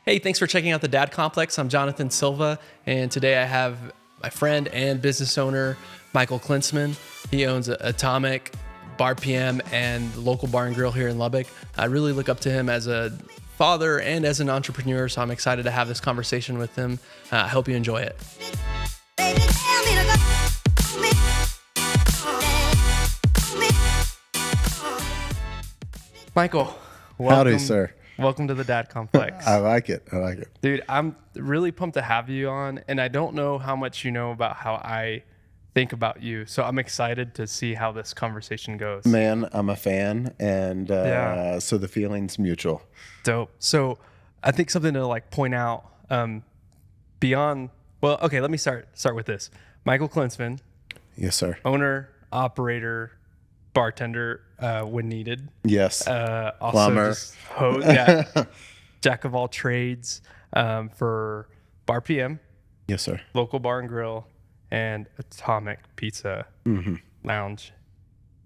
Hey, thanks for checking out the Dad Complex. I'm Jonathan Silva, and today I have my friend and business owner, Michael Clintsman. He owns Atomic, Bar PM, and the local bar and grill here in Lubbock. I really look up to him as a father and as an entrepreneur, so I'm excited to have this conversation with him. I hope you enjoy it. Michael, welcome. Howdy, sir. Welcome to the Dad Complex. I like it. Dude, I'm really pumped to have you on, and I don't know how much you know about how I think about you, so I'm excited to see how this conversation goes. Man, I'm a fan, and so the feeling's mutual. Dope. So I think something to point out beyond, well, okay, let me start with this. Michael Clintsman. Yes, sir. Owner, operator, bartender when needed. Yes. Also Plumber. just jack of all trades for Bar PM. Yes, sir. Local bar and grill, and Atomic Pizza Lounge.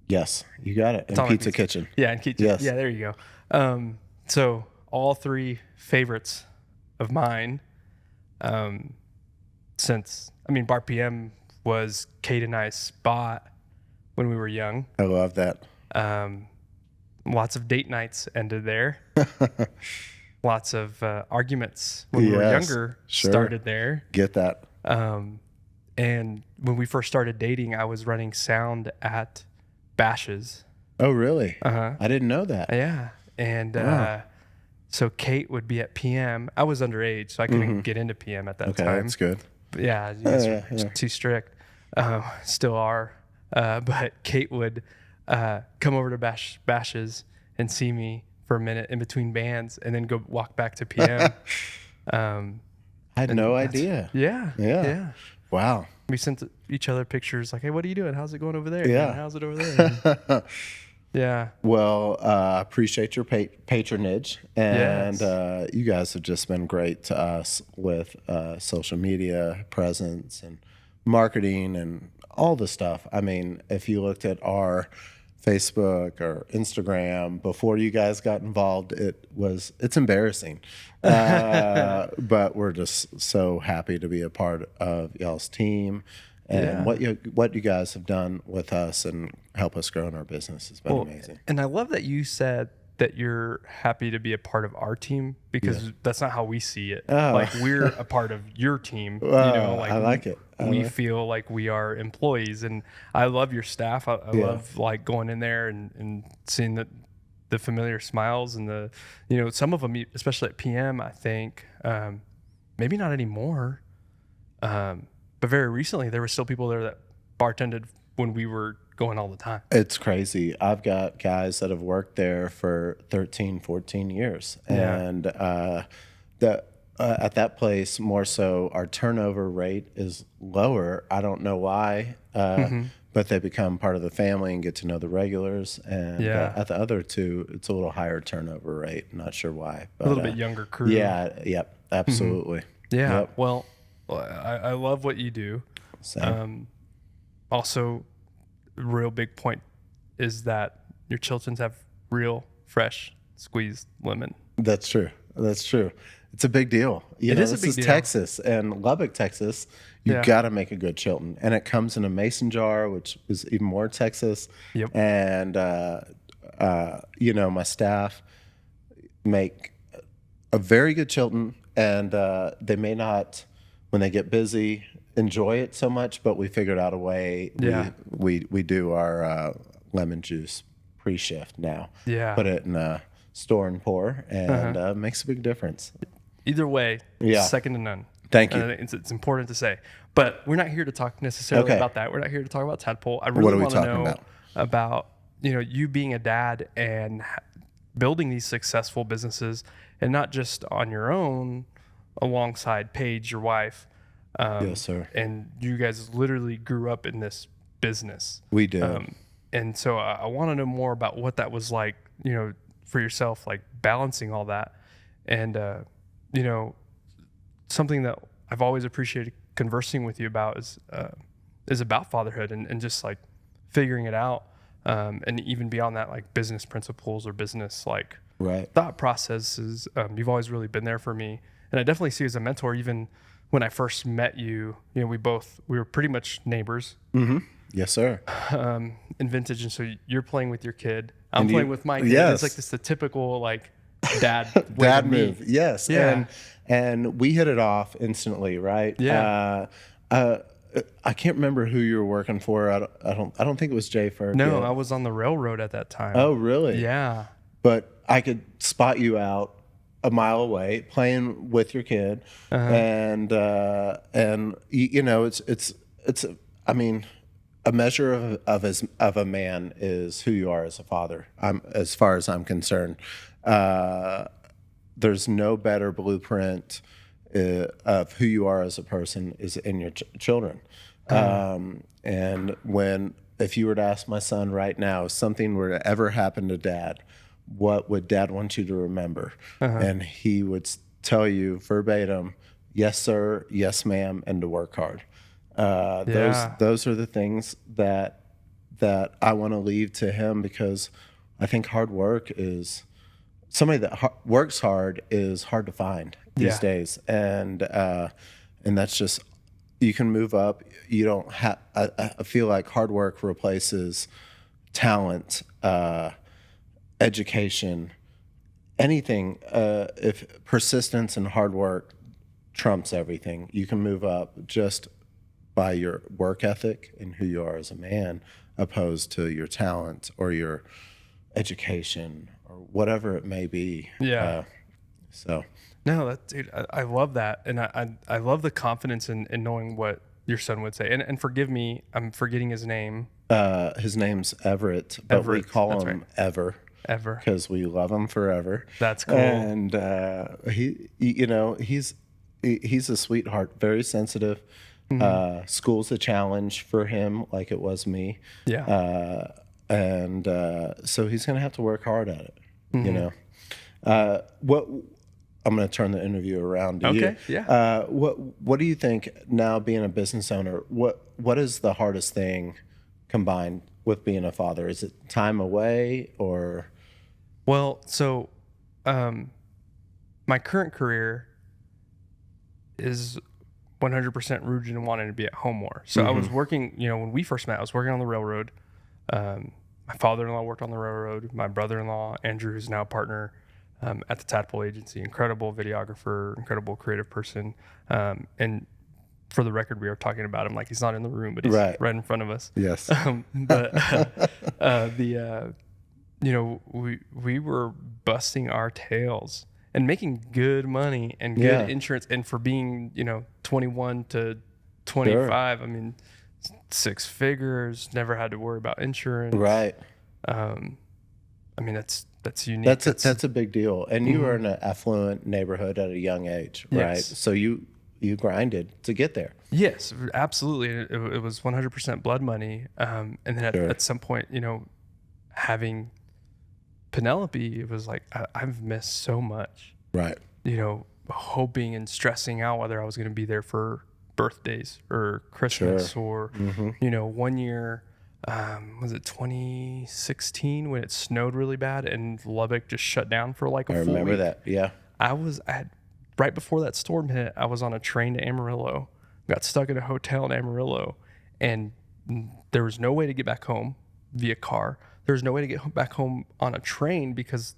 Yes, you got it. And Atomic Pizza Kitchen. Yeah, and kitchen. Yes. Yeah, there you go. So all three favorites of mine. Since Bar PM was Kate and I's spot when we were young. I love that. Lots of date nights ended there. Lots of arguments when we were younger started there. Get that. And when we first started dating, I was running sound at Bashes. Oh, really? Uh-huh. I didn't know that. Yeah. And so Kate would be at PM. I was underage, so I couldn't get into PM at that time. Okay, that's good. But yeah, you guys were too strict. Still are. But Kate would come over to Bashes and see me for a minute in between bands and then go walk back to PM. I had no idea. Yeah. Wow. We sent each other pictures like, hey, what are you doing? How's it going over there? Yeah. Man, how's it over there? Yeah. Well, appreciate your patronage. And you guys have just been great to us with social media presence and marketing and all the stuff. If you looked at our Facebook or Instagram before you guys got involved, it's embarrassing. But we're just so happy to be a part of y'all's team and what you guys have done with us and help us grow in our business has been amazing. And I love that you said that you're happy to be a part of our team because that's not how we see it. We're a part of your team. I like it. We feel like we are employees, and I love your staff. I love going in there and seeing the familiar smiles and some of them, especially at PM, I think, maybe not anymore. But very recently there were still people there that bartended when we were going all the time. It's crazy. I've got guys that have worked there for 13, 14 years. And at that place, more so, our turnover rate is lower. I don't know why, but they become part of the family and get to know the regulars. And at the other two, it's a little higher turnover rate. Not sure why. But, a little bit younger crew. Yeah, yep, absolutely. Yeah, yep. Well, I love what you do. Same. Also, a real big point is that your Chiltons have real, fresh, squeezed lemon. That's true. It's a big deal. This is Texas and Lubbock, Texas. You've got to make a good Chilton. And it comes in a mason jar, which is even more Texas. Yep. And, my staff make a very good Chilton. And they may not, when they get busy, enjoy it so much, but we figured out a way. We do our lemon juice pre-shift now. Yeah. Put it in a store and pour, and makes a big difference. Either way, second to none. Thank you. It's important to say. But we're not here to talk necessarily about that. We're not here to talk about Tadpole. I really want to know about you being a dad and building these successful businesses, and not just on your own, alongside Paige, your wife. Yes, sir. And you guys literally grew up in this business. We did. And so I want to know more about what that was like, for yourself, like balancing all that. And, something that I've always appreciated conversing with you about is about fatherhood and just figuring it out. And even beyond that, business principles or business, Right. thought processes. You've always really been there for me, and I definitely see you as a mentor. Even when I first met you, you know, we were pretty much neighbors. Mm-hmm. Yes, sir. In Vintage, and so you're playing with your kid. I'm playing with my kid. Yes. It's like this the typical like dad way Dad to meet. move. Yes. Yeah. And we hit it off instantly, right? Yeah. I can't remember who you were working for. I don't think it was Jay Ferg. No, yet. I was on the railroad at that time. Oh, really? Yeah. But I could spot you out a mile away playing with your kid, and you know, it's I mean, a measure of a man is who you are as a father. As far as I'm concerned, there's no better blueprint of who you are as a person is in your children. And if you were to ask my son right now, if something were to ever happen to Dad, what would Dad want you to remember? And he would tell you verbatim, yes, sir, yes, ma'am, and to work hard. Those are the things that I want to leave to him, because I think hard work is somebody that works hard is hard to find these days. And that's just, you can move up. You don't have, I feel like hard work replaces talent, education, anything. If persistence and hard work trumps everything, you can move up just by your work ethic and who you are as a man, opposed to your talent or your education or whatever it may be. Yeah. So. No, dude, I love that. And I love the confidence in knowing what your son would say. And forgive me, I'm forgetting his name. His name's Everett, but Everett, we call him right. Ever because we love him forever. That's cool. And he's a sweetheart, very sensitive. School's a challenge for him, like it was me. Yeah. So he's gonna have to work hard at it. You know, what I'm gonna turn the interview around to you. Okay. Yeah. What do you think now, being a business owner? What is the hardest thing combined with being a father? Is it time away or? Well, so my current career is 100% rooted in wanting to be at home more. So I was working, when we first met, I was working on the railroad. My father-in-law worked on the railroad. My brother-in-law, Andrew, who's now a partner at the Tadpole Agency, incredible videographer, incredible creative person. And for the record, we are talking about him like he's not in the room, but he's right in front of us. Yes. We were busting our tails and making good money and good insurance. And for being, 21 to 25, sure. I mean, 6 figures, never had to worry about insurance. Right. That's unique. That's a big deal. And you were in an affluent neighborhood at a young age, right? Yes. So you grinded to get there. Yes, absolutely. It was 100% blood money. And then at some point, having Penelope, it was like, I've missed so much. Right. Hoping and stressing out whether I was going to be there for birthdays or Christmas or, 1 year, was it 2016 when it snowed really bad and Lubbock just shut down for like a full week? I remember that. Yeah. Right before that storm hit, I was on a train to Amarillo, got stuck in a hotel in Amarillo, and there was no way to get back home via car. There was no way to get back home on a train because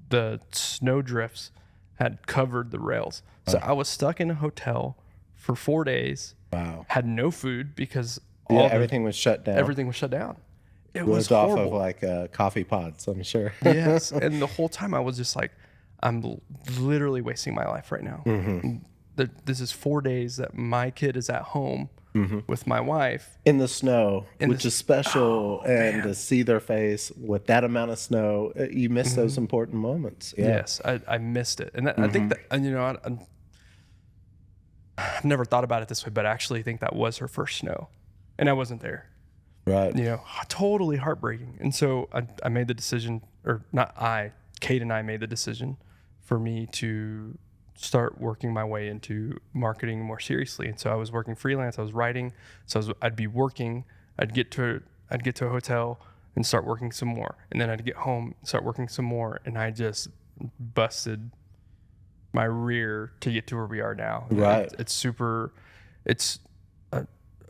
the snow drifts had covered the rails. So I was stuck in a hotel for 4 days. Wow. Had no food because everything was shut down. Everything was shut down. It was horrible. Off of like coffee pods, I'm sure. Yes. And the whole time I was just like, I'm literally wasting my life right now. This is 4 days that my kid is at home with my wife. In the snow, which is special. To see their face with that amount of snow, you miss those important moments. Yeah. Yes, I missed it. And I think that, I've never thought about it this way, but I actually think that was her first snow. And I wasn't there. Right. Totally heartbreaking. And so I made the decision, or not Kate and I made the decision for me to start working my way into marketing more seriously. And so I was working freelance, I was writing. So I'd be working, I'd get to a hotel and start working some more. And then I'd get home, start working some more. And I just busted my rear to get to where we are now. Right.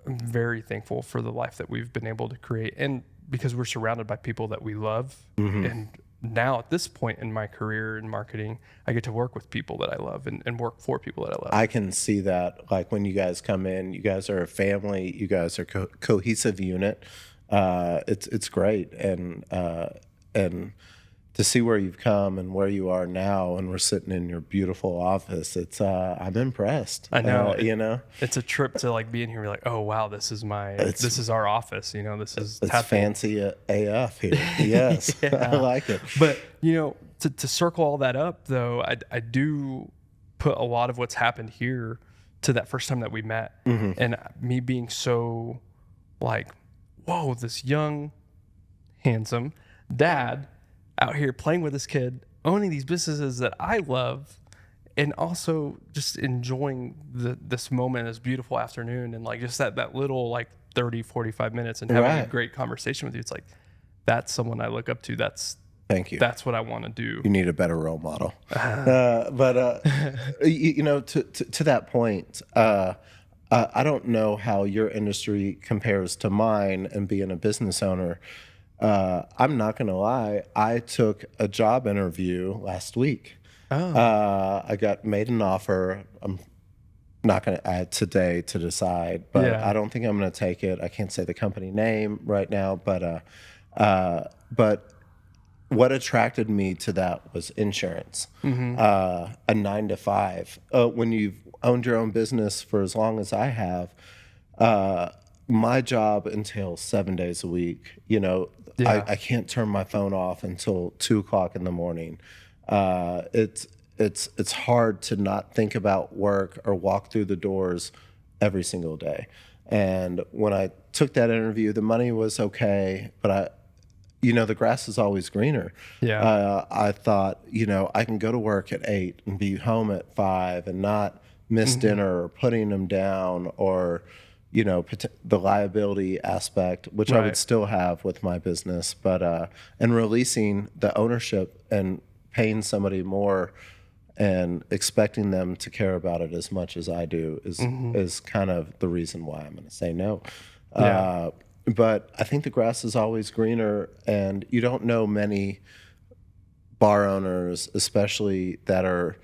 I'm very thankful for the life that we've been able to create, and because we're surrounded by people that we love. And now at this point in my career in marketing, I get to work with people that I love and work for people that I love. I can see that. Like when you guys come in, you guys are a family. You guys are cohesive unit. It's great, and to see where you've come and where you are now, and we're sitting in your beautiful office. I'm impressed. I know. You know, it's a trip to like be in here. You're like, oh wow, this is our office. You know, this is it's fancy AF here. Yes, I like it. But you know, to circle all that up though, I do put a lot of what's happened here to that first time that we met, and me being so like, whoa, this young, handsome dad out here playing with this kid, owning these businesses that I love, and also just enjoying this moment, this beautiful afternoon, and like just that little like 30, 45 minutes and having a great conversation with you. It's like, that's someone I look up to. Thank you. That's what I want to do. You need a better role model. But you know, to that point, I don't know how your industry compares to mine, and being a business owner. I'm not going to lie. I took a job interview last week. I got made an offer. I'm not going to add today to decide, but I don't think I'm going to take it. I can't say the company name right now, but what attracted me to that was insurance. A 9 to 5. When you've owned your own business for as long as I have, my job entails 7 days a week. You know, I can't turn my phone off until 2:00 in the morning. It's hard to not think about work or walk through the doors every single day. And when I took that interview, the money was okay, but the grass is always greener. I thought, I can go to work at 8 and be home at 5 and not miss dinner or putting them down, or the liability aspect, which I would still have with my business, but and releasing the ownership and paying somebody more and expecting them to care about it as much as I do is kind of the reason why I'm going to say no. But I think the grass is always greener, and you don't know many bar owners, especially that are,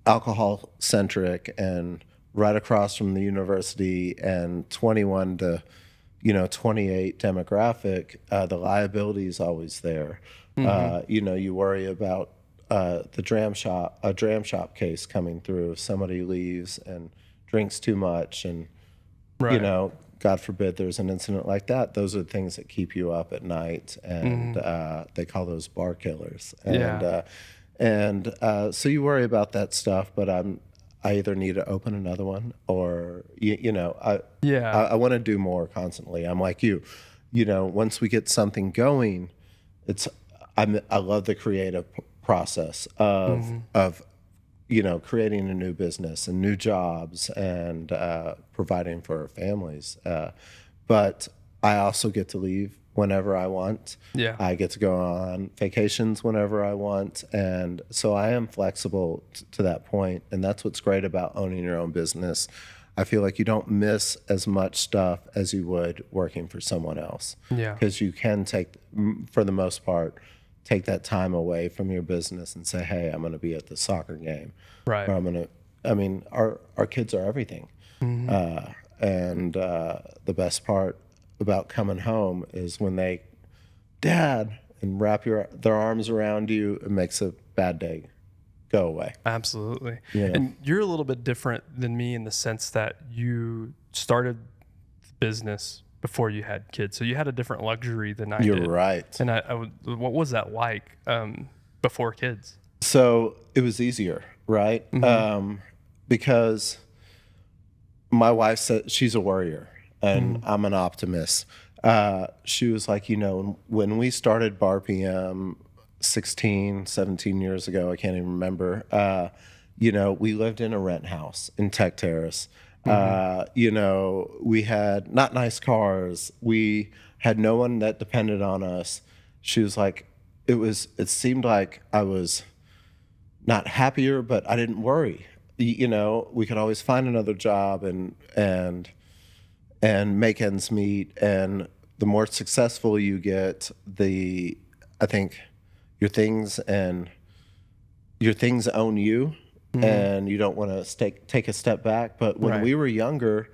alcohol centric and right across from the university and 21 to 28 demographic. The liability is always there. You worry about a dram shop case coming through if somebody leaves and drinks too much, and God forbid there's an incident like that. Those are the things that keep you up at night, and they call those bar killers. And so you worry about that stuff, but I either need to open another one, or I want to do more constantly. I'm like you, once we get something going, I love the creative process of creating a new business and new jobs and providing for our families. But I also get to leave whenever I want. I get to go on vacations whenever I want. And so I am flexible to that point. And that's what's great about owning your own business. I feel like you don't miss as much stuff as you would working for someone else. Because you can for the most part, take that time away from your business and say, hey, I'm going to be at the soccer game. Or our kids are everything. And the best part about coming home is when they, Dad, and wrap their arms around you, it makes a bad day go away. Absolutely. And you're a little bit different than me in the sense that you started the business before you had kids, so you had a different luxury than I did. You're right. And what was that like before kids? So it was easier, right? Because my wife said she's a worrier and I'm an optimist. She was like, when we started Bar PM 16, 17 years ago, I can't even remember, we lived in a rent house in Tech Terrace. We had not nice cars. We had no one that depended on us. She was like, it seemed like I was not happier, but I didn't worry. You know, we could always find another job and make ends meet. And the more successful you get, I think your things own you, and you don't want to take a step back. But when we were younger,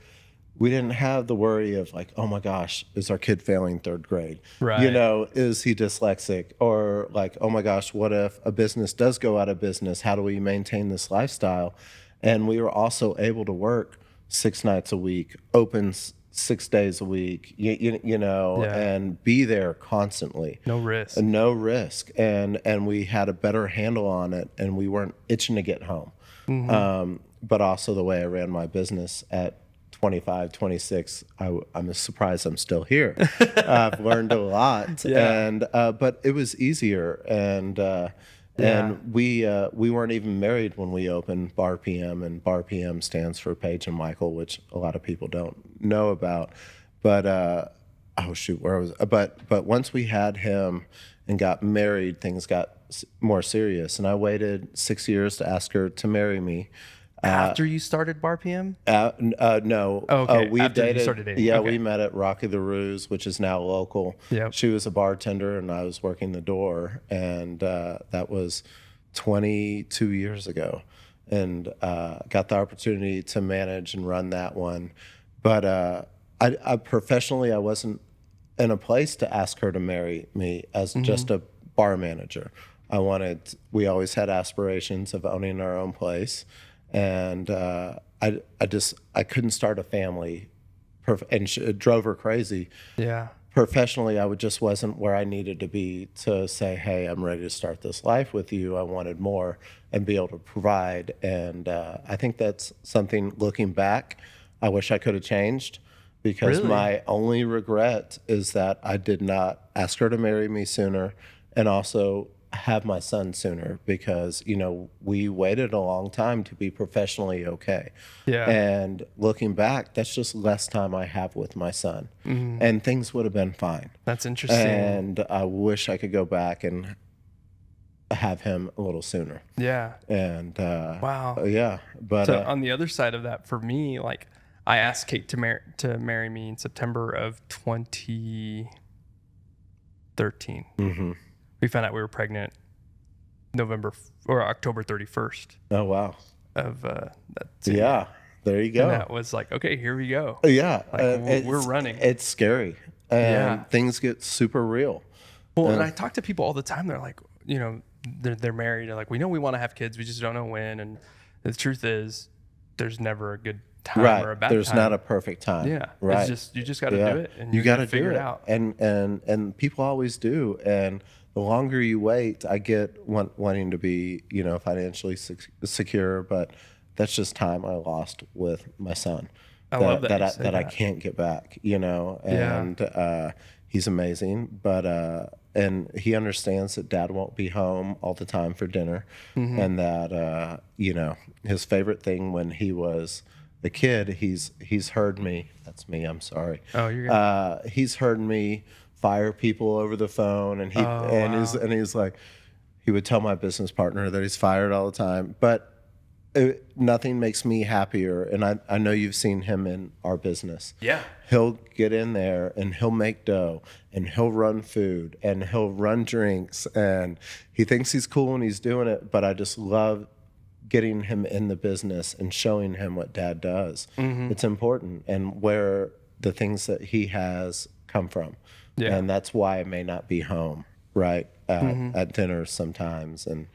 we didn't have the worry of like, oh my gosh, is our kid failing third grade? Right. You know, is he dyslexic? Or like, oh my gosh, what if a business does go out of business? How do we maintain this lifestyle? And we were also able to work 6 nights a week, open 6 days a week, you know, and be there constantly. No risk. No risk. And we had a better handle on it, and we weren't itching to get home. But also the way I ran my business at 25, 26, I'm surprised I'm still here. I've learned a lot, and but it was easier, and we weren't even married when we opened Bar PM, and Bar PM stands for Paige and Michael, which a lot of people don't know about. But oh shoot, where was? But once we had him and got married, things got more serious, and I waited 6 years to ask her to marry me. After you started Bar PM? No. Oh, okay. We After dated. you started dating. Yeah, Okay. we met at Rocky the Ruse, which is now local. Yep. She was a bartender, and I was working the door, and that was 22 years ago, and got the opportunity to manage and run that one. But I professionally, I wasn't in a place to ask her to marry me as just a bar manager. We always had aspirations of owning our own place. And I couldn't start a family, and it drove her crazy. Yeah. Professionally, I just wasn't where I needed to be to say, hey, I'm ready to start this life with you. I wanted more and be able to provide. And I think that's something, looking back, I wish I could have changed, because Really? my only regret is that I did not ask her to marry me sooner, and also have my son sooner, because, you know, we waited a long time to be professionally okay. Yeah. And looking back, that's just less time I have with my son, and things would have been fine. That's interesting. And I wish I could go back and have him a little sooner. Yeah. And Wow. yeah, but So on the other side of that, for me, like, I asked Kate to marry me in September of 2013. We found out we were pregnant October 31st oh wow, of that same year. yeah, there you go. And that was like, okay, here we go. Yeah, Like, we're running. It's scary, and things get super real. Well, and I talk to people all the time. They're like, you know, they're married. They're like, we know we want to have kids. We just don't know when. And the truth is, there's never a good time or a bad There's time. not a perfect time. Yeah. Right. It's just, you just got to do it. And you got to figure do it out. And people always do. And the longer you wait, I get wanting to be, you know, financially secure, but that's just time I lost with my son. I love that I can't get back, you know. And he's amazing, but and he understands that Dad won't be home all the time for dinner, and that you know, his favorite thing when he was a kid, he's heard me. That's me. I'm sorry. Oh, you're good. He's heard me fire people over the phone, and he's like, he would tell my business partner that he's fired all the time, but nothing makes me happier. And I know you've seen him in our business. Yeah. He'll get in there and he'll make dough, and he'll run food, and he'll run drinks, and he thinks he's cool and he's doing it. But I just love getting him in the business and showing him what Dad does. It's important, and where the things that he has come from. Yeah. And that's why I may not be home, right, at dinner sometimes. And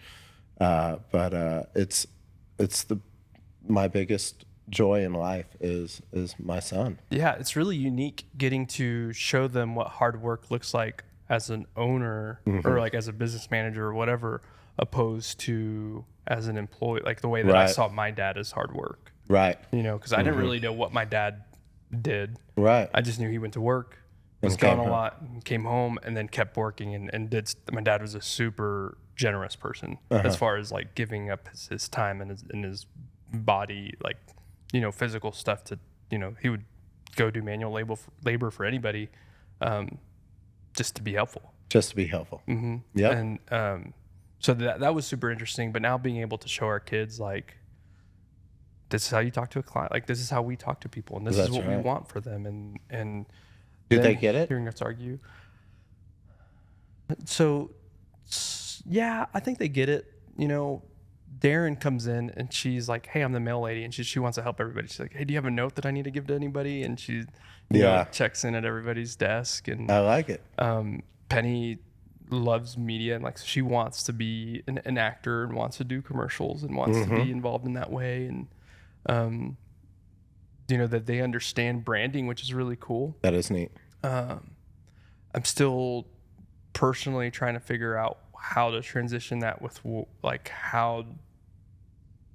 but it's my biggest joy in life is my son. Yeah, it's really unique getting to show them what hard work looks like as an owner or like as a business manager or whatever, opposed to as an employee, like the way that I saw my dad as hard work. Right. You know, because I didn't really know what my dad did. Right. I just knew he went to work, was gone a lot, came home, and then kept working and did. My dad was a super generous person as far as like giving up his time and his body, like, you know, physical stuff to, you know, he would go do manual labor for anybody, just to be helpful. Just to be helpful. Mm-hmm. Yep. And so that was super interesting. But now being able to show our kids, like, this is how you talk to a client. Like, this is how we talk to people, and this is what we want for them. And did they get it? Hearing us argue. So, yeah, I think they get it. You know, Darren comes in and she's like, "Hey, I'm the mail lady," and she wants to help everybody. She's like, "Hey, do you have a note that I need to give to anybody?" And she, you know, checks in at everybody's desk. And I like it. Penny loves media, and like, so she wants to be an actor and wants to do commercials and wants to be involved in that way. And you know, that they understand branding, which is really cool. That is neat. I'm still personally trying to figure out how to transition that with like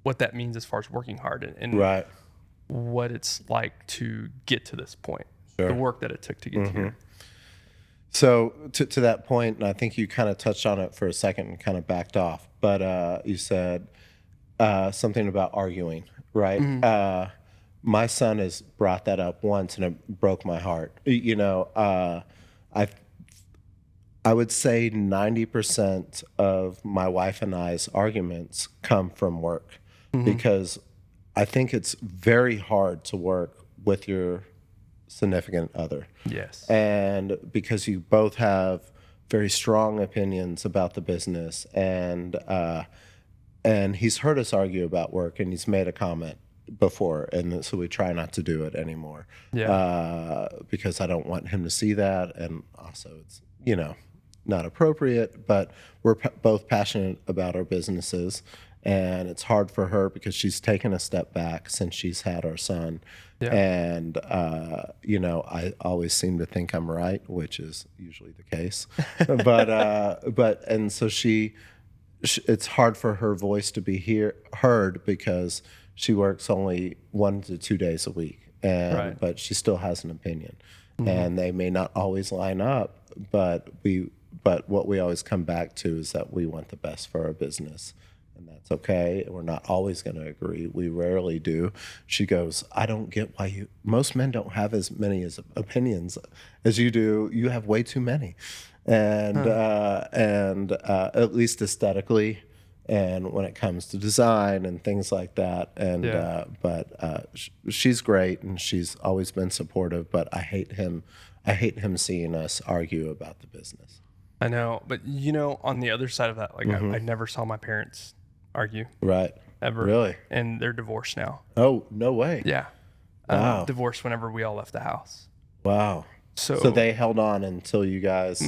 what that means as far as working hard and right. what it's like to get to this point, the work that it took to get here. So to that point, and I think you kind of touched on it for a second and kind of backed off, but you said something about arguing, right? My son has brought that up once, and it broke my heart. You know, I would say 90% of my wife and I's arguments come from work, because I think it's very hard to work with your significant other. Yes. And because you both have very strong opinions about the business, and he's heard us argue about work, and he's made a comment before, and so we try not to do it anymore. Because I don't want him to see that, and also it's, you know, not appropriate, but we're both passionate about our businesses, and it's hard for her because she's taken a step back since she's had our son. And you know, I always seem to think I'm right, which is usually the case. but and so it's hard for her voice to be heard because she works only 1 to 2 days a week, and but she still has an opinion, and they may not always line up, but what we always come back to is that we want the best for our business, and that's okay. We're not always going to agree. We rarely do. She goes, "I don't get why most men don't have as many opinions as you do. You have way too many." And at least aesthetically, and when it comes to design and things like that. And she's great, and she's always been supportive, but I hate him seeing us argue about the business. I know, but you know, on the other side of that, like I never saw my parents argue. Right. Ever. Really? And they're divorced now. Oh, no way. Yeah. Wow. Divorced whenever we all left the house. Wow. So they held on until you guys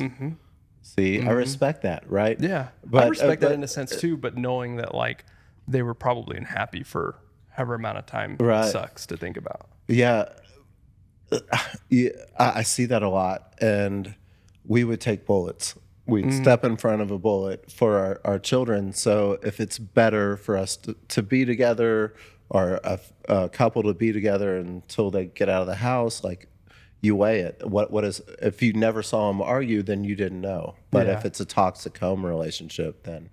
see. I respect that, right? Yeah. But I respect that in a sense too, but knowing that like they were probably unhappy for however amount of time sucks to think about. Yeah. I see that a lot, and we would take bullets. We'd step in front of a bullet for our children. So if it's better for us to be together, or a couple to be together until they get out of the house, like, you weigh it. What is, if you never saw them argue, then you didn't know. But if it's a toxic home relationship, then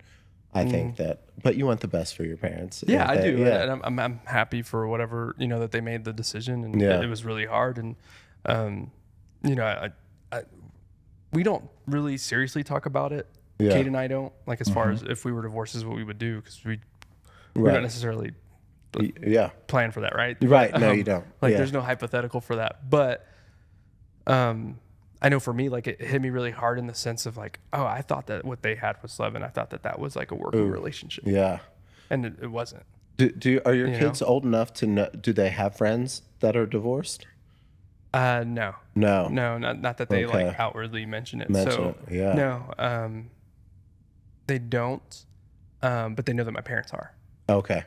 I think that, but you want the best for your parents. Yeah, I do. Yeah. And I'm happy for whatever, you know, that they made the decision, and it was really hard. And, you know, we don't really seriously talk about it. Kate and I don't, like, as far as if we were divorced, this is what we would do, because we don't necessarily plan for that, right? Right. No, you don't. Like, there's no hypothetical for that. But I know for me, like, it hit me really hard in the sense of like, oh, I thought that what they had was love, and I thought that was like a working relationship. Yeah. And it wasn't. Are your kids old enough to know? Do they have friends that are divorced? No, not that they like outwardly mention it. No, they don't, but they know that my parents are. Okay.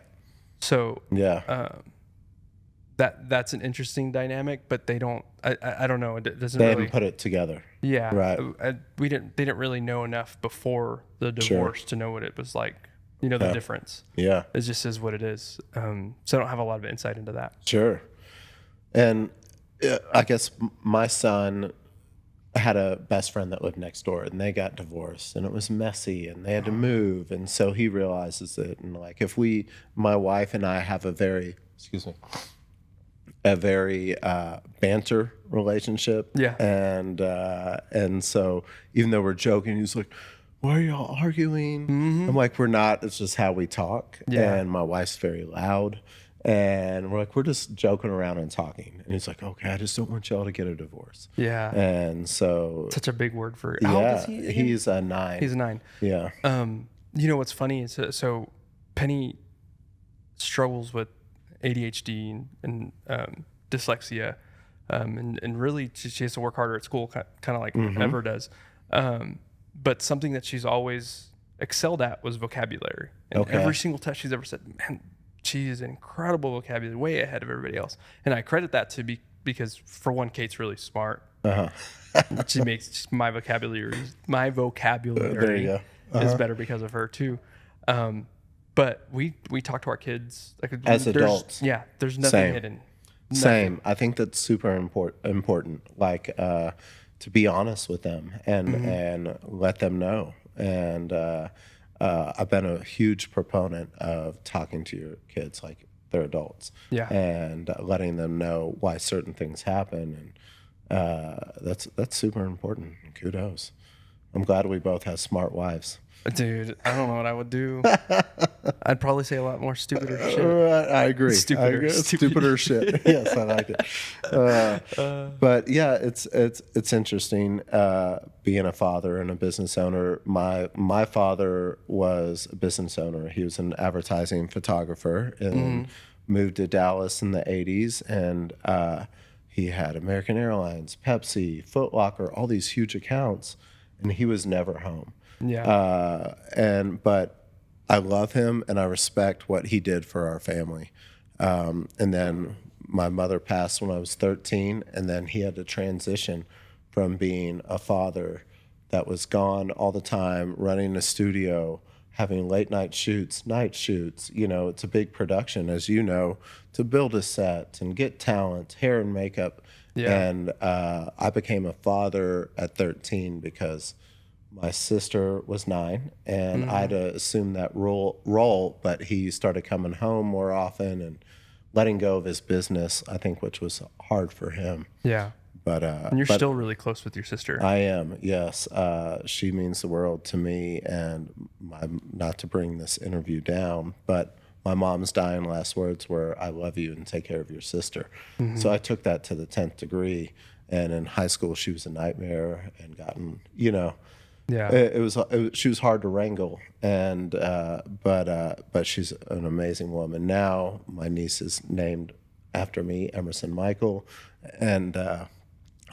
So that's an interesting dynamic, but they don't. I don't know. It doesn't. They haven't put it together. Yeah, right. They didn't really know enough before the divorce to know what it was like. You know, the difference. Yeah, it just is what it is. So I don't have a lot of insight into that. Sure, and. I guess my son had a best friend that lived next door, and they got divorced, and it was messy, and they had to move, and so he realizes it. And like, if my wife and I have a very a very banter relationship. Yeah. And so even though we're joking, he's like, why are y'all arguing? I'm like, we're not. It's just how we talk. Yeah. And my wife's very loud. And we're like, we're just joking around and talking. And he's like, okay, I just don't want y'all to get a divorce. Yeah. And so. Such a big word for how old is he again? He's 9. He's 9. Yeah. You know what's funny is so Penny struggles with ADHD and dyslexia, and really she has to work harder at school, kind of like Everett does. But something that she's always excelled at was vocabulary. And every single test she's ever said, man, she is an incredible vocabulary, way ahead of everybody else. And I credit that to because for one, Kate's really smart. She makes my vocabulary There you go. is better because of her too. But we talk to our kids like as adults. Yeah, there's nothing hidden. Nothing. Same. I think that's super important. Like to be honest with them and let them know. And I've been a huge proponent of talking to your kids like they're adults. Yeah. And letting them know why certain things happen, and that's super important. Kudos. I'm glad we both have smart wives. Dude, I don't know what I would do. I'd probably say a lot more stupider shit. I agree. Stupider shit. Yes, I like it. But yeah, it's interesting being a father and a business owner. My father was a business owner. He was an advertising photographer and moved to Dallas in the 80s, and he had American Airlines, Pepsi, Foot Locker, all these huge accounts, and he was never home. Yeah. But I love him and I respect what he did for our family. And then my mother passed when I was 13, and then he had to transition from being a father that was gone all the time, running a studio, having late night shoots, night shoots. You know, it's a big production, as you know, to build a set and get talent, hair and makeup. Yeah. And I became a father at 13 because my sister was 9, and I had to assume that role, but he started coming home more often and letting go of his business, I think, which was hard for him. Yeah. And you're still really close with your sister. I am, yes. She means the world to me, and not to bring this interview down, but my mom's dying last words were, I love you and take care of your sister. So I took that to the 10th degree, and in high school she was a nightmare and gotten, she was hard to wrangle, and but she's an amazing woman. Now my niece is named after me, Emerson Michael, and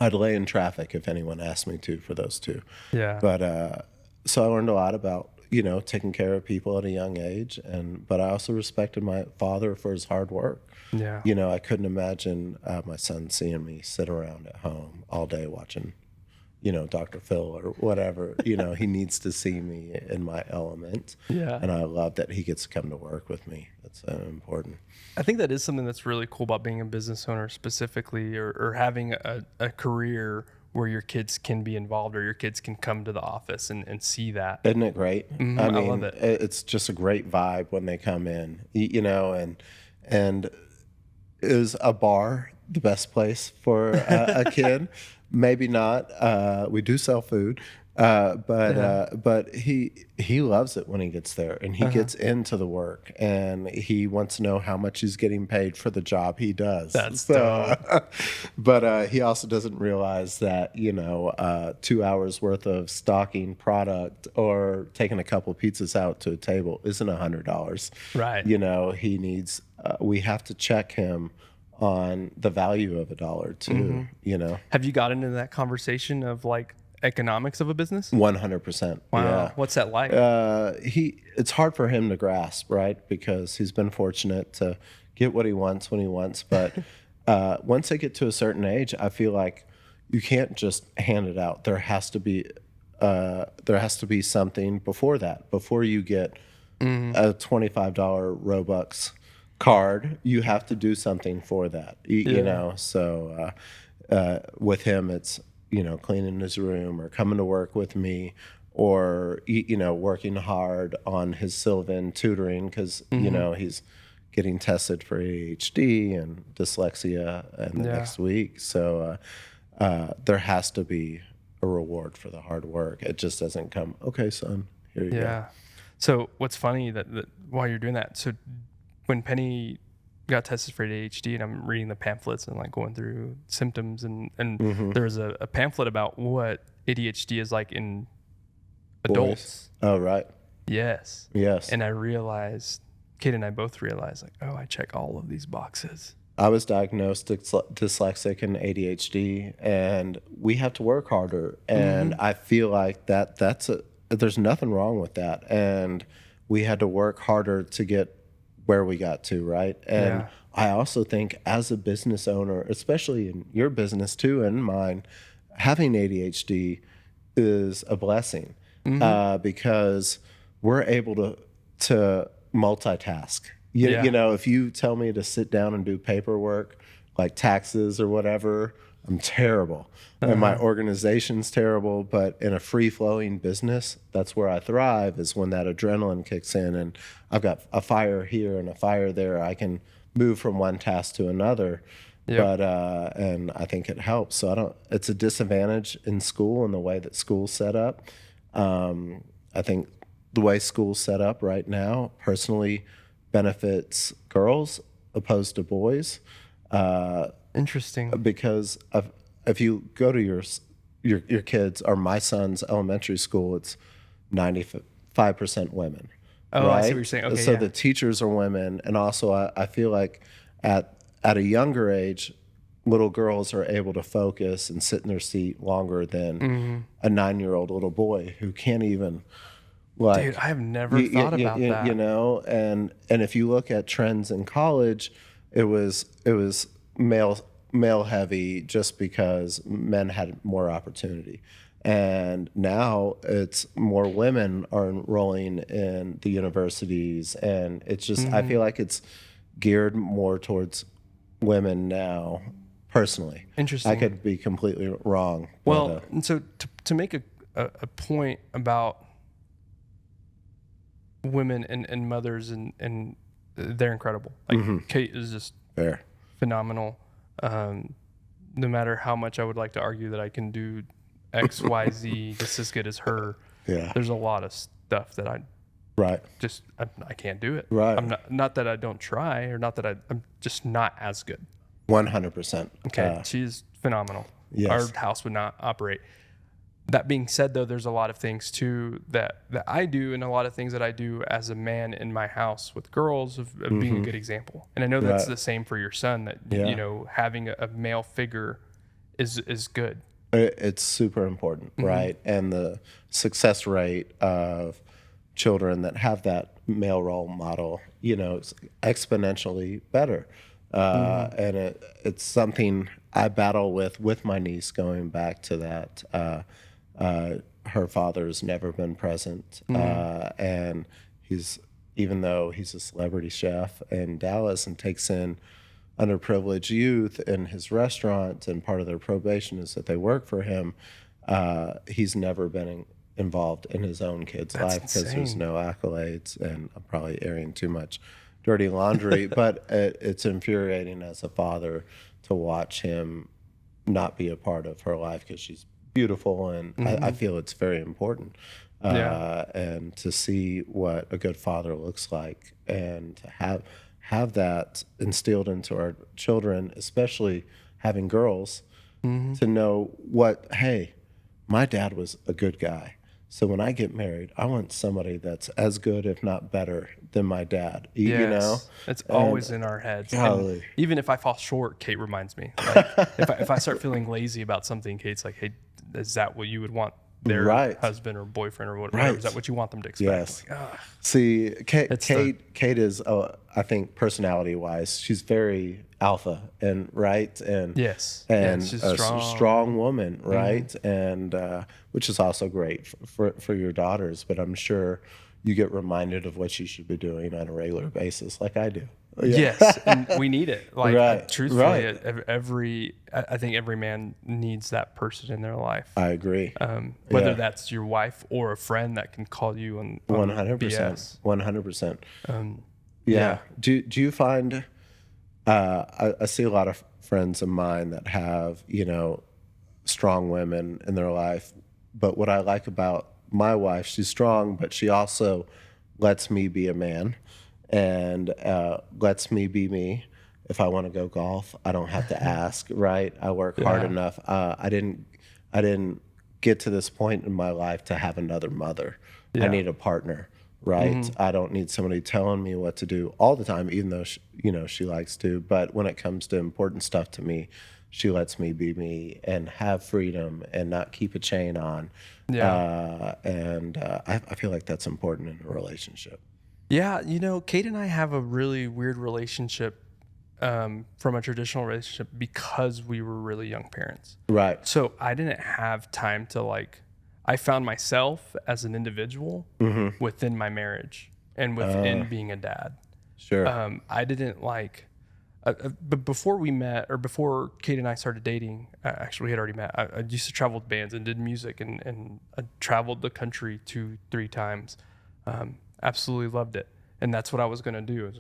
I'd lay in traffic if anyone asked me to for those two. Yeah. But so I learned a lot about taking care of people at a young age, but I also respected my father for his hard work. Yeah. I couldn't imagine my son seeing me sit around at home all day watching Dr. Phil or whatever. He needs to see me in my element. Yeah. And I love that he gets to come to work with me. That's important. I think that is something that's really cool about being a business owner specifically, or having a career where your kids can be involved, or your kids can come to the office and see that. Isn't it great? I mean, I love it. It's just a great vibe when they come in, and is a bar the best place for a kid? Maybe not. We do sell food, but he loves it when he gets there, and he gets into the work, and he wants to know how much he's getting paid for the job he does. That's dope. But he also doesn't realize that 2 hours worth of stocking product or taking a couple pizzas out to a table isn't $100. Right. He needs. We have to check him on the value of $1 too. Have you gotten into that conversation of like economics of a business? 100%. Wow. Yeah. What's that like? It's hard for him to grasp, right? Because he's been fortunate to get what he wants when he wants. But once they get to a certain age, I feel like you can't just hand it out. There has to be something before that. Before you get a $25 Robux card, you have to do something for that. So with him, it's cleaning his room or coming to work with me, or working hard on his Sylvan tutoring because he's getting tested for ADHD and dyslexia in the next week. So there has to be a reward for the hard work. It just doesn't come, okay, son, here you go. So what's funny that while you're doing that, so when Penny got tested for ADHD and I'm reading the pamphlets and like going through symptoms and there was a pamphlet about what ADHD is like in adults. Oh, right. Yes. And I realized, Kate and I both realized, like, oh, I check all of these boxes. I was diagnosed dyslexic and ADHD, and we have to work harder. And I feel like there's nothing wrong with that. And we had to work harder to get where we got to, right? And I also think as a business owner, especially in your business too and mine, having ADHD is a blessing because we're able to multitask. You know, if you tell me to sit down and do paperwork like taxes or whatever, I'm terrible. And my organization's terrible, but in a free-flowing business, that's where I thrive, is when that adrenaline kicks in and I've got a fire here and a fire there. I can move from one task to another. But and I think it helps. So it's a disadvantage in school and the way that school's set up. I think the way school's set up right now personally benefits girls opposed to boys. Interesting. Because if you go to your kids, or my son's elementary school, it's 95% women. Oh, right? I see what you're saying. Okay, so the teachers are women, and also I feel like at a younger age, little girls are able to focus and sit in their seat longer than a 9-year-old little boy who can't even. Like, dude, I have never thought about that. You know, and if you look at trends in college, it was male heavy just because men had more opportunity. And now it's more women are enrolling in the universities, and it's just I feel like it's geared more towards women now. Personally, interesting. I could be completely wrong. Well, and so to make a point about women and mothers and they're incredible. Like Kate is just phenomenal. No matter how much I would like to argue that I can do X, Y, Z just as good as her. There's a lot of stuff that I can't do it. Right. I'm not that I don't try, or not that I'm just not as good. 100%. Okay. She's phenomenal. Yes. Our house would not operate. That being said, though, there's a lot of things too that I do, and a lot of things that I do as a man in my house with girls of being a good example. And I know that's the same for your son, that you know, having a male figure is good. It's super important, right? And the success rate of children that have that male role model, you know, it's exponentially better. And it's something I battle with my niece, going back to that. Her father's never been present. And even though he's a celebrity chef in Dallas and takes in underprivileged youth in his restaurant, and part of their probation is that they work for him, he's never been involved in his own kid's life because there's no accolades. And I'm probably airing too much dirty laundry, but it's infuriating as a father to watch him not be a part of her life, because she's beautiful, and I feel it's very important. And to see what a good father looks like, and to have that instilled into our children, especially having girls, to know hey, my dad was a good guy. So when I get married, I want somebody that's as good, if not better, than my dad. You know, it's always in our heads. And even if I fall short, Kate reminds me. Like, if I start feeling lazy about something, Kate's like, "Hey, is that what you would want their husband or boyfriend or whatever? Is that what you want them to expect?" Yes. Like, see, Kate is, I think, personality-wise, she's very alpha and she's a strong woman, right? And which is also great for your daughters. But I'm sure you get reminded of what you should be doing on a regular basis, like I do. Yes, and we need it. Like, truthfully, I think every man needs that person in their life. I agree. Whether that's your wife or a friend that can call you on 100%. BS. 100%. Yeah. Do you find, I see a lot of friends of mine that have, strong women in their life. But what I like about my wife, she's strong, but she also lets me be a man and lets me be me. If I want to go golf, I don't have to ask, right? I work hard enough. I didn't get to this point in my life to have another mother. I need a partner, right? I don't need somebody telling me what to do all the time, even though she likes to. But when it comes to important stuff to me, she lets me be me and have freedom and not keep a chain on. I feel like that's important in a relationship. Yeah, Kate and I have a really weird relationship from a traditional relationship because we were really young parents. Right. So I didn't have time to I found myself as an individual within my marriage and within being a dad. Sure. I didn't but before we met, or before Kate and I started dating, actually we had already met. I used to travel with bands and did music, and I traveled the country 2-3 times. Absolutely loved it, and that's what I was going to do.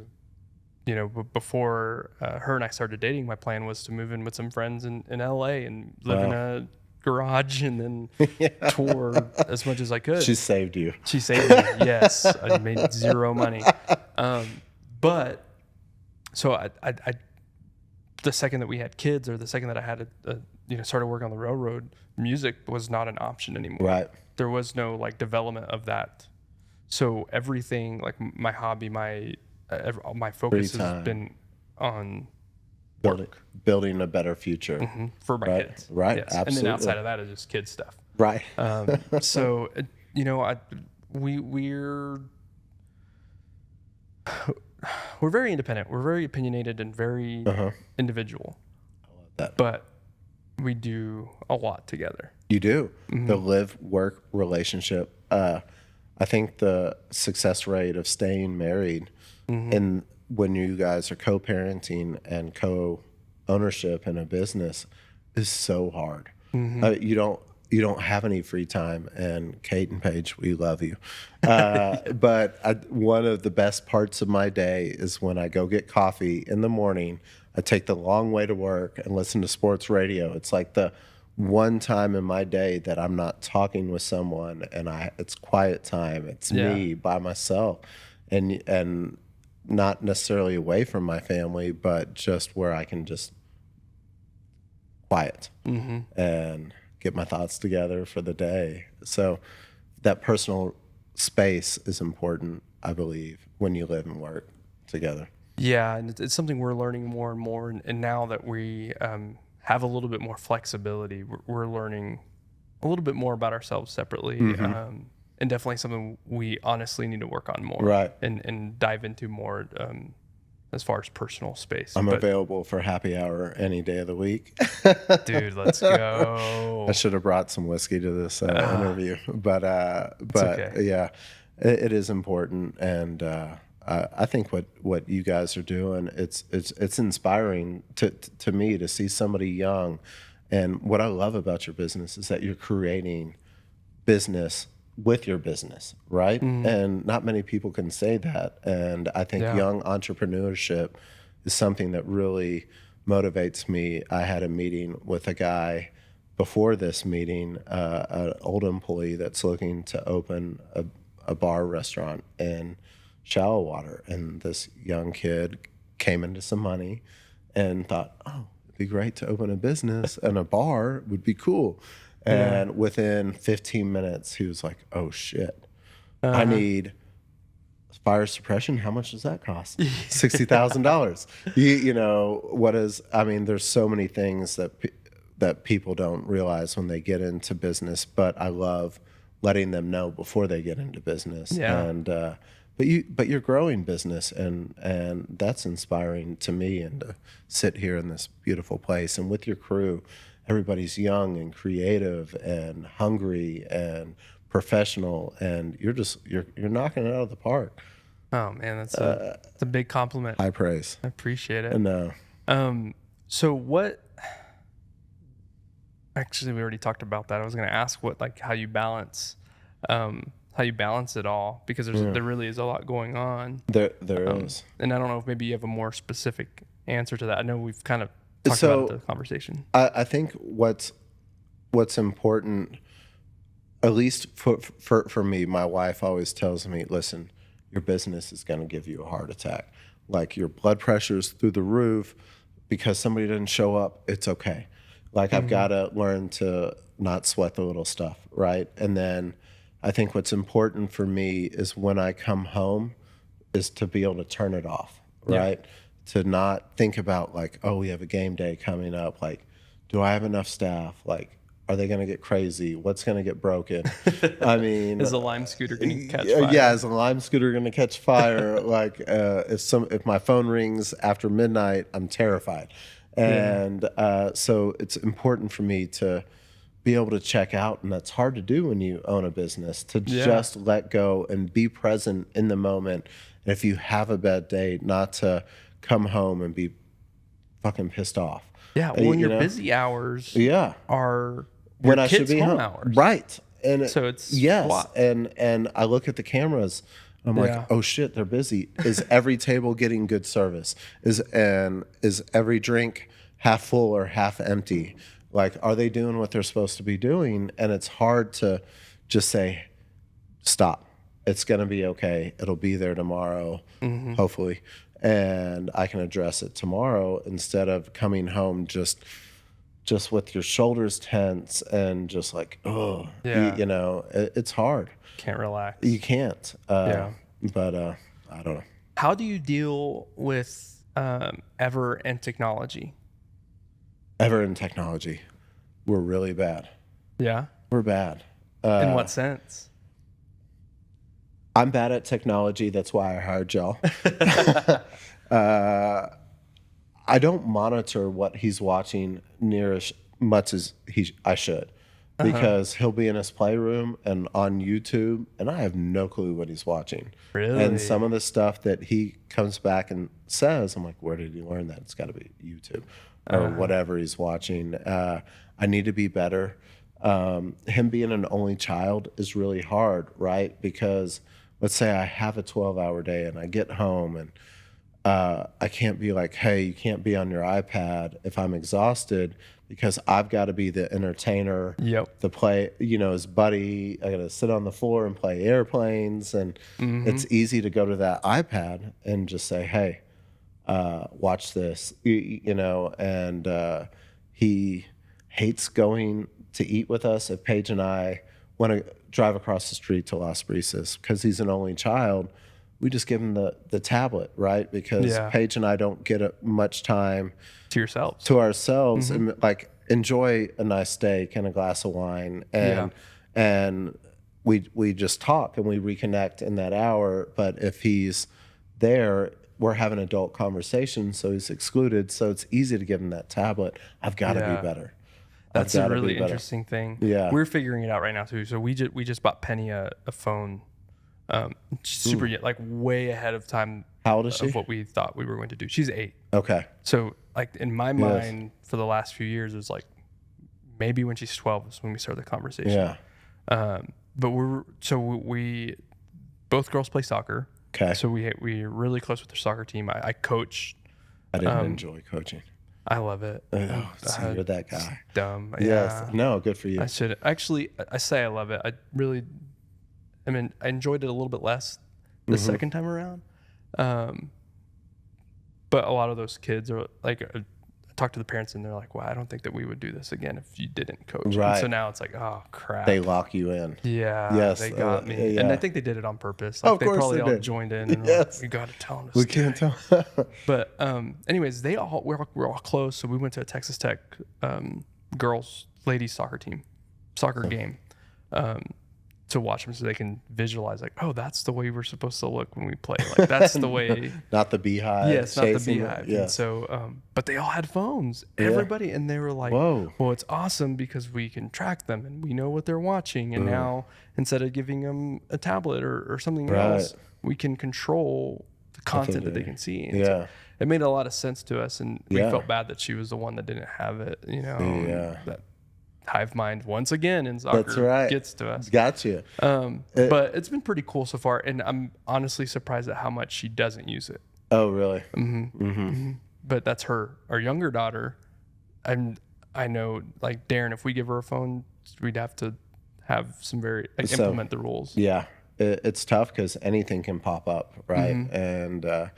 But before her and I started dating, my plan was to move in with some friends in LA and live in a garage and then tour as much as I could. She saved you. She saved me. Yes, I made zero money, but. So I, the second that we had kids, or the second that I had started working on the railroad, music was not an option anymore. Right. There was no development of that. So everything, my hobby, my focus has been on building a better future for my kids. Right. Yes. Absolutely. And then outside of that is just kid stuff. Right. So we're very independent. We're very opinionated and very individual. I love that. But we do a lot together. You do. The live-work relationship. I think the success rate of staying married and when you guys are co-parenting and co-ownership in a business is so hard. You don't have any free time, and Kate and Paige, we love you. But one of the best parts of my day is when I go get coffee in the morning. I take the long way to work and listen to sports radio. It's like the one time in my day that I'm not talking with someone, and it's quiet time. It's me by myself, and not necessarily away from my family, but just where I can just quiet and get my thoughts together for the day. So that personal space is important, I believe, when you live and work together. Yeah, and it's something we're learning more and more. And now that we have a little bit more flexibility, we're learning a little bit more about ourselves separately. And definitely something we honestly need to work on more. Right. And dive into more as far as personal space. I'm available for happy hour any day of the week. Dude, let's go. I should have brought some whiskey to this interview, but okay. Yeah, it is important, and I think what you guys are doing, it's inspiring to me to see somebody young, and what I love about your business is that you're creating business with your business, right? And not many people can say that. And I think young entrepreneurship is something that really motivates me. I had a meeting with a guy before this meeting, an old employee that's looking to open a bar restaurant in Shallow Water. And this young kid came into some money and thought, oh, it'd be great to open a business, and a bar would be cool. And within 15 minutes, he was like, oh, shit. I need fire suppression. How much does that cost? $60,000. There's so many things that people don't realize when they get into business, but I love letting them know before they get into business. Yeah. And but you're growing business, and that's inspiring to me, and to sit here in this beautiful place and with your crew. Everybody's young and creative and hungry and professional, and you're knocking it out of the park. Oh man, that's a big compliment. High praise. I appreciate it. No. So what? Actually, we already talked about that. I was going to ask how you balance how you balance it all, because there really is a lot going on. There is. And I don't know if maybe you have a more specific answer to that. I know we've kind of talked about it in the conversation. I think what's important, at least for me, my wife always tells me, listen, your business is going to give you a heart attack. Like, your blood pressure's through the roof because somebody didn't show up. It's okay. Like, I've got to learn to not sweat the little stuff, right? And then I think what's important for me is when I come home is to be able to turn it off, right? Yeah. To not think about like, oh, we have a game day coming up. Like, do I have enough staff? Like, are they going to get crazy? What's going to get broken? I mean, is a Lime scooter going to catch fire? Yeah, is a Lime scooter going to catch fire? Like, if my phone rings after midnight, I'm terrified. And so it's important for me to be able to check out, and that's hard to do when you own a business, to just let go and be present in the moment. And if you have a bad day, not to come home and be fucking pissed off. Yeah, well, when your busy hours are when I should be home hours. Right. And so it's and I look at the cameras, I'm like, oh shit, they're busy. Is every table getting good service? Is every drink half full or half empty? Like, are they doing what they're supposed to be doing? And it's hard to just say, stop. It's going to be okay. It'll be there tomorrow, hopefully. And I can address it tomorrow, instead of coming home just with your shoulders tense and just like, oh, you know, it's hard. Can't relax. You can't. But I don't know. How do you deal with Everett and technology? Everett and technology, we're really bad. Yeah? We're bad. In what sense? I'm bad at technology. That's why I hired y'all. I don't monitor what he's watching near as much as I should, because he'll be in his playroom and on YouTube, and I have no clue what he's watching. Really? And some of the stuff that he comes back and says, I'm like, where did he learn that? It's got to be YouTube or whatever he's watching. I need to be better. Him being an only child is really hard, right? Because let's say I have a 12-hour day and I get home and I can't be like, hey, you can't be on your iPad if I'm exhausted, because I've got to be the entertainer, the play, you know, his buddy. I got to sit on the floor and play airplanes. And it's easy to go to that iPad and just say, hey, watch this, you know. And he hates going to eat with us if Paige and I want to drive across the street to Las Brisas, because he's an only child. We just give him the tablet, right? Because Paige and I don't get much time to ourselves and like enjoy a nice steak and a glass of wine, and we just talk and we reconnect in that hour. But if he's there, we're having adult conversations, so he's excluded. So it's easy to give him that tablet. I've got to be better. That's a really interesting thing. Yeah, we're figuring it out right now too. So we just bought Penny a phone. Super like way ahead of time. How old is she? Of what we thought we were going to do. She's 8. Okay. So like in my mind, for the last few years, it was like maybe when she's 12 is when we started the conversation. Yeah. But we both girls play soccer. Okay. So we're really close with their soccer team. I coach. I didn't enjoy coaching. I love it. Oh, so you're that guy. Dumb. Yes. Yeah. No, good for you. I should actually. I say I love it. I mean, I enjoyed it a little bit less the second time around. But a lot of those kids are like, I talk to the parents and they're like, well, I don't think that we would do this again if you didn't coach. Right. And so now it's like, oh, crap. They lock you in. Yeah. Yes. They got me. Yeah. And I think they did it on purpose. Like, of they course probably they all did. joined in and were like, we got to tell them to We stay. can't tell. But anyways, we're all close. So we went to a Texas Tech ladies soccer game. To watch them so they can visualize like, oh, that's the way we're supposed to look when we play. Like that's the way. Not the beehive. Yes, not the beehive. Yeah. And so, but they all had phones, everybody, and they were like, whoa, well, it's awesome because we can track them and we know what they're watching. And now instead of giving them a tablet or something else, we can control the content that they can see. And so it made a lot of sense to us, and we felt bad that she was the one that didn't have it, you know. Yeah. That hive mind once again in soccer. That's right. Gets to us. Gotcha. But it's been pretty cool so far, and I'm honestly surprised at how much she doesn't use it. Oh, really? But that's our younger daughter. And I know, like Darren, if we give her a phone, we'd have to have some implement the rules. Yeah, it's tough because anything can pop up, right? And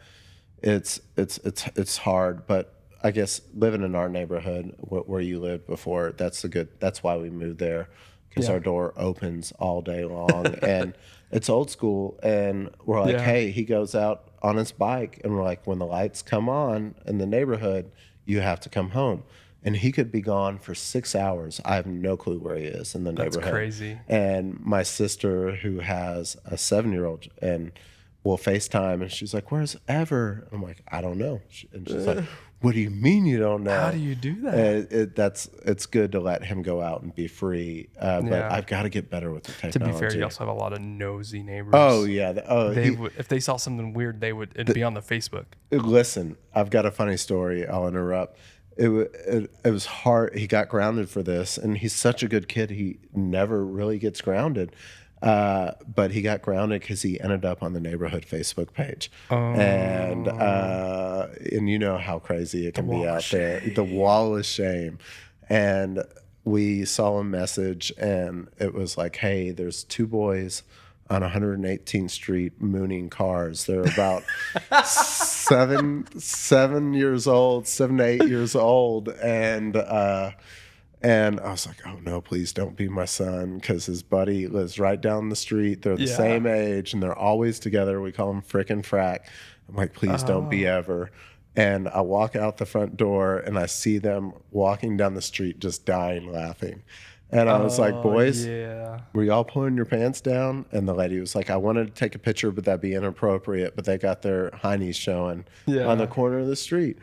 it's hard. But I guess living in our neighborhood where you lived before, that's why we moved there, because our door opens all day long and it's old school. And we're like, hey, he goes out on his bike, and we're like, when the lights come on in the neighborhood, you have to come home. And he could be gone for 6 hours. I have no clue where he is in the neighborhood. That's crazy. And my sister, who has a 7-year-old, and we'll FaceTime, and she's like, "Where's Ever?" I'm like, "I don't know." And she's like, "What do you mean you don't know?" How do you do that? It's good to let him go out and be free, but I've got to get better with the technology. To be fair, you also have a lot of nosy neighbors. Oh yeah, if they saw something weird, it'd be on the Facebook. Listen, I've got a funny story. I'll interrupt. It was hard. He got grounded for this, and he's such a good kid. He never really gets grounded. But he got grounded because he ended up on the neighborhood Facebook page. And you know how crazy it can be out there. The wall of shame. And we saw a message, and it was like, hey, there's 2 boys on 118th Street mooning cars. They're about 7 years old, 7 to 8 years old. And I was like, oh no, please don't be my son, because his buddy lives right down the street. They're the same age, and they're always together. We call them frickin' frack. I'm like, please don't be Ever. And I walk out the front door, and I see them walking down the street just dying laughing. And I was like, boys, were y'all pulling your pants down? And the lady was like, I wanted to take a picture, but that'd be inappropriate. But they got their heinies showing on the corner of the street.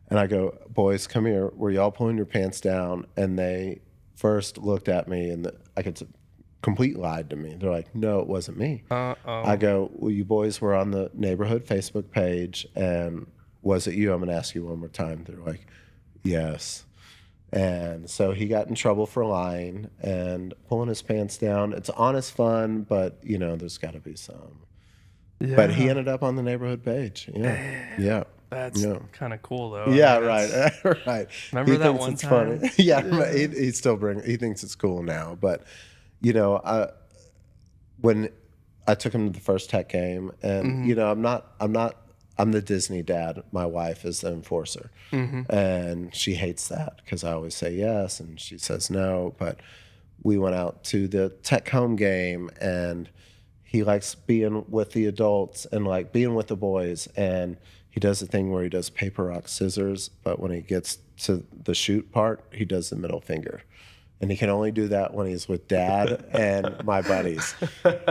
And I go, boys, come here. Were y'all pulling your pants down? And they first looked at me, and I could complete lied to me. They're like, no, it wasn't me. I go, well, you boys were on the neighborhood Facebook page, and was it you? I'm going to ask you one more time. They're like, yes. And so he got in trouble for lying and pulling his pants down. It's honest fun, but, there's got to be some. Yeah. But he ended up on the neighborhood page. Yeah. Damn. Yeah. That's kind of cool, though. Yeah, right. Right. Remember that one time? Funny. Yeah. He still he thinks it's cool now. But, when I took him to the first Tech game, and, I'm the Disney dad. My wife is the enforcer. And she hates that because I always say yes and she says no. But we went out to the Tech home game, and he likes being with the adults and like being with the boys. And he does the thing where he does paper, rock, scissors. But when he gets to the shoot part, he does the middle finger. And he can only do that when he's with Dad and my buddies.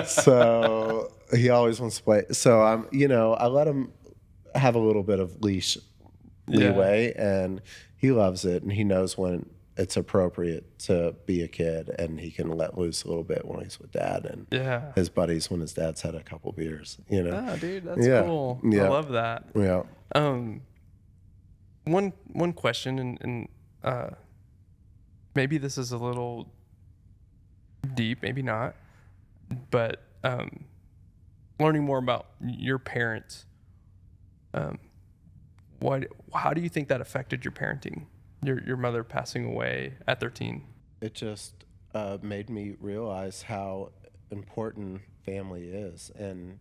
So he always wants to play. So I let him have a little bit of leeway, and he loves it, and he knows when it's appropriate to be a kid, and he can let loose a little bit when he's with Dad and his buddies when his dad's had a couple beers. Ah, dude, that's cool. I love that. Yeah. One question, and maybe this is a little deep, maybe not, but learning more about your parents. How do you think that affected your parenting? Your mother passing away at 13. It just made me realize how important family is, and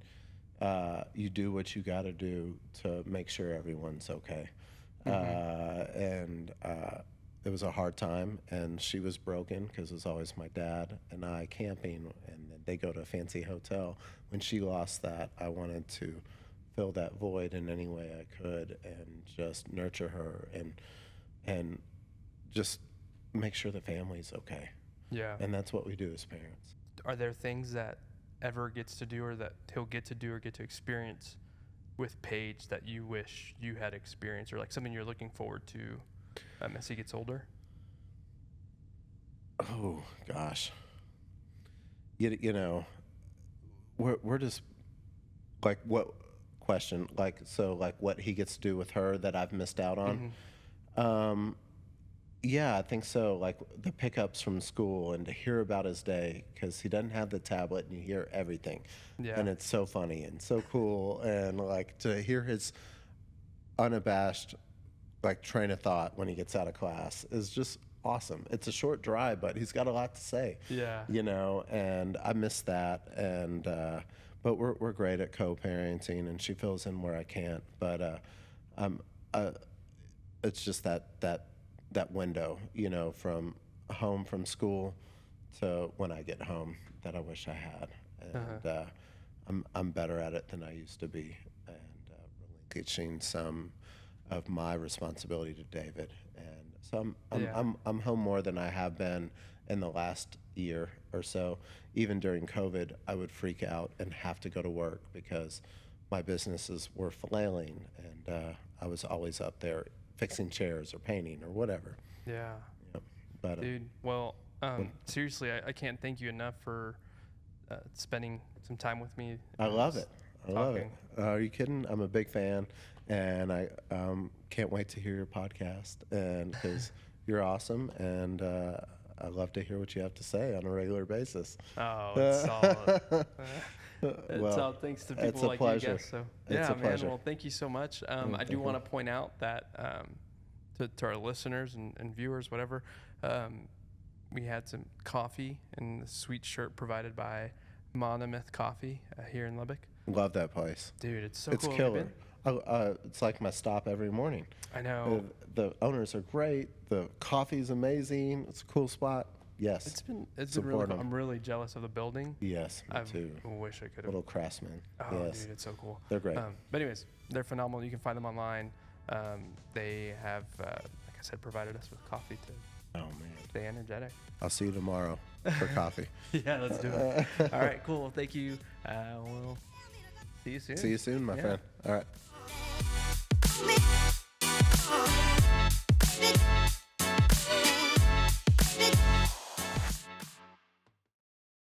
you do what you got to do to make sure everyone's okay. And it was a hard time, and she was broken because it was always my dad and I camping, and they go to a fancy hotel. When she lost that, I wanted to fill that void in any way I could, and just nurture her and just make sure the family's okay. Yeah. And that's what we do as parents. Are there things that Ever gets to do, or that he'll get to do or get to experience with Paige that you wish you had experienced, or like something you're looking forward to as he gets older? Oh gosh. We're just like, what question? Like, so like what he gets to do with her that I've missed out on? Yeah, I think so. Like the pickups from school and to hear about his day, because he doesn't have the tablet and you hear everything. Yeah. And it's so funny and so cool. And like to hear his unabashed like train of thought when he gets out of class is just awesome. It's a short drive, but he's got a lot to say. Yeah. You know, and I miss that. And but we're great at co-parenting, and she fills in where I can't. But it's just that window, you know, from home from school to when I get home that I wish I had. And I'm better at it than I used to be, and relinquishing some of my responsibility to David. And so I'm home more than I have been in the last year or so. Even during COVID, I would freak out and have to go to work because my businesses were flailing, and I was always up there fixing chairs or painting or whatever. Yeah. But dude, well, seriously, I can't thank you enough for spending some time with me. I love it. I love it. Are you kidding? I'm a big fan, and I can't wait to hear your podcast, and because you're awesome, and I love to hear what you have to say on a regular basis. Oh, it's solid. It's all thanks to people like you guys. So yeah, man. Well, thank you so much. I do want to point out that to our listeners and viewers, whatever, we had some coffee and a sweet shirt provided by Monomyth Coffee here in Lubbock. Love that place, dude. It's so it's cool. Killer. It's like my stop every morning. I know. The owners are great. The coffee's amazing. It's a cool spot. Yes. It's been really cool. I'm really jealous of the building. Yes, me too. I wish I could have. Little craftsmen. Oh, yes. dude, it's so cool. They're great. But anyways, they're phenomenal. You can find them online. They have, like I said, provided us with coffee to stay energetic. I'll see you tomorrow for coffee. Yeah, let's do it. All right, cool. Well, thank you. We'll see you soon. See you soon, my friend. All right.